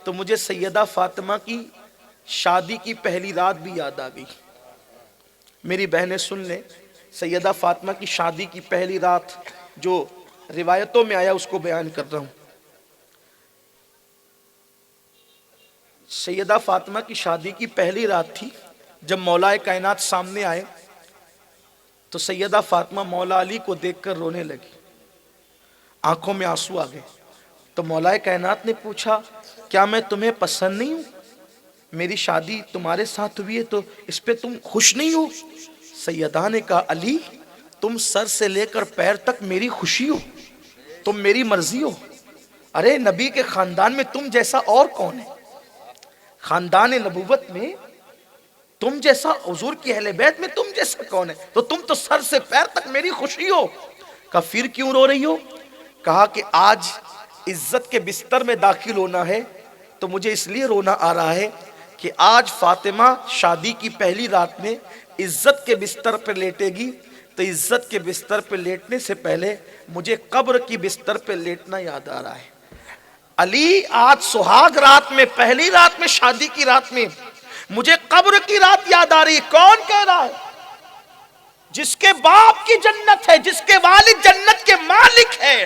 تو مجھے سیدہ فاطمہ کی شادی کی پہلی رات بھی یاد آ گئی۔ میری بہنیں سن لیں، سیدہ فاطمہ کی شادی کی پہلی رات جو روایتوں میں آیا اس کو بیان کر رہا ہوں۔ سیدہ فاطمہ کی شادی کی پہلی رات تھی جب مولا کائنات سامنے آئے تو سیدہ فاطمہ مولا علی کو دیکھ کر رونے لگی، آنکھوں میں آنسو آ گئے۔ تو مولا کائنات نے پوچھا کیا میں تمہیں پسند نہیں ہوں؟ میری شادی تمہارے ساتھ ہوئی ہے تو اس پہ تم خوش نہیں ہو؟ سیدہ نے کہا علی تم سر سے لے کر پیر تک میری خوشی ہو، تم میری مرضی ہو۔ ارے نبی کے خاندان میں تم جیسا اور کون ہے؟ خاندان نبوت میں تم جیسا، حضور کی اہل بیت میں تم جیسا کون ہے؟ تو تم تو سر سے پیر تک میری خوشی ہو۔ کہا پھر کیوں رو رہی ہو؟ کہا کہ آج عزت کے بستر میں داخل ہونا ہے تو مجھے اس لیے رونا آ رہا ہے کہ آج فاطمہ شادی کی پہلی رات میں عزت کے بستر پر لیٹے گی تو عزت کے بستر پہ لیٹنے سے پہلے مجھے قبر کی بستر پہ لیٹنا یاد آ رہا ہے۔ علی آج سہاگ رات میں، پہلی رات میں، شادی کی رات میں مجھے قبر کی رات یاد آ رہی ہے۔ کون کہہ رہا ہے؟ جس کے باپ کی جنت ہے، جس کے والد جنت کے مالک ہے،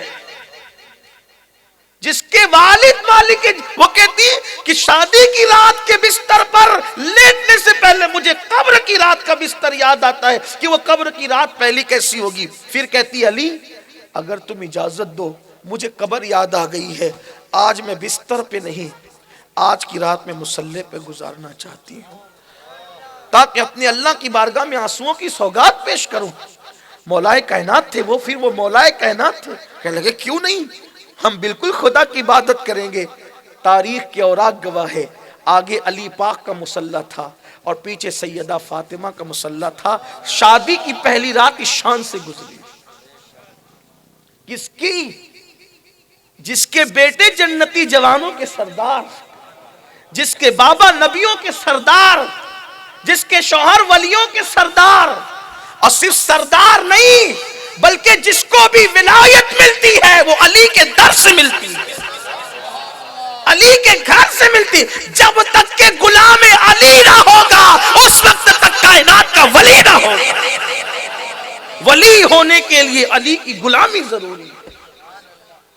جس کے والد مالک ہے، وہ کہتی کہ شادی کی رات کے بستر پر لیٹنے سے پہلے مجھے قبر کی رات کا بستر یاد آتا ہے کہ وہ قبر کی رات پہلی کیسی ہوگی۔ پھر کہتی علی اگر تم اجازت دو مجھے قبر یاد آ گئی ہے، آج میں بستر پہ نہیں، آج کی رات میں مصلی پہ گزارنا چاہتی ہوں تاکہ اپنے اللہ کی بارگاہ میں آنسوؤں کی سوگات پیش کروں۔ مولا کائنات تھے وہ، پھر وہ مولا کائنات تھے، کہنے لگے کیوں نہیں، ہم بالکل خدا کی عبادت کریں گے۔ تاریخ کے اوراق گواہ ہے، آگے علی پاک کا مصلی تھا اور پیچھے سیدہ فاطمہ کا مصلی تھا۔ شادی کی پہلی رات اس شان سے گزری۔ کس کی؟ جس کے بیٹے جنتی جوانوں کے سردار، جس کے بابا نبیوں کے سردار، جس کے شوہر ولیوں کے سردار، اور صرف سردار نہیں بلکہ جس کو بھی ولایت ملتی ہے وہ علی کے در سے ملتی ہے، علی کے گھر سے ملتی۔ جب تک کہ غلام علی نہ ہوگا اس وقت تک کائنات کا ولی نہ ہوگا۔ ولی ہونے کے لیے علی کی غلامی ضروری ہے۔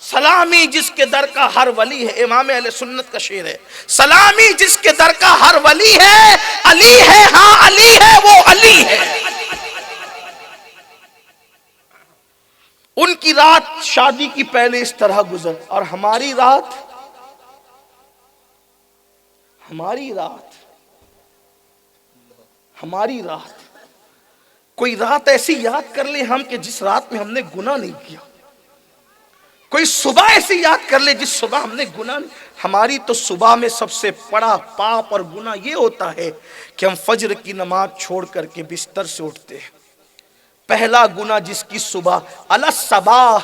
سلامی جس کے در کا ہر ولی ہے، امام اہل سنت کا شعر ہے، سلامی جس کے در کا ہر ولی ہے، علی ہے ہاں علی ہے وہ علی ہے۔ ان کی رات شادی کی پہلے اس طرح گزر، اور ہماری رات کوئی رات ایسی یاد کر لیں ہم کہ جس رات میں ہم نے گناہ نہیں کیا، کوئی صبح ایسی یاد کر لے جس صبح ہم نے گناہ نہیں۔ ہماری تو صبح میں سب سے بڑا پاپ اور گناہ یہ ہوتا ہے کہ ہم فجر کی نماز چھوڑ کر کے بستر سے اٹھتے ہیں۔ پہلا گناہ جس کی صبح الصباح،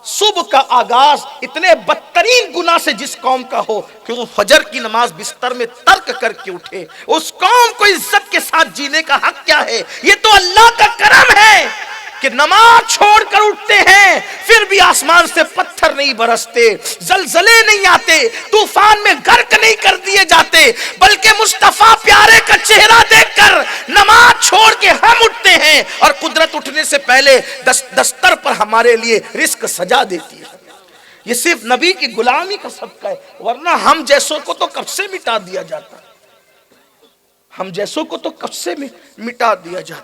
صبح کا آغاز اتنے بدترین گناہ سے جس قوم کا ہو کہ وہ فجر کی نماز بستر میں ترک کر کے اٹھے، اس قوم کو عزت کے ساتھ جینے کا حق کیا ہے؟ یہ تو اللہ کا کرم ہے کہ نماز چھوڑ کر اٹھتے ہیں پھر بھی آسمان سے پتھر نہیں برستے، زلزلے نہیں آتے، طوفان میں غرق نہیں کر دیے جاتے، بلکہ مصطفیٰ پیارے کا چہرہ دیکھ کر نماز چھوڑ کے ہم اٹھتے ہیں اور قدرت اٹھنے سے پہلے دستر پر ہمارے لیے رزق سجا دیتی ہے۔ یہ صرف نبی کی غلامی کا صدقہ ہے، ورنہ ہم جیسوں کو تو کب سے مٹا دیا جاتا، ہم جیسوں کو تو کب سے مٹا دیا جاتا۔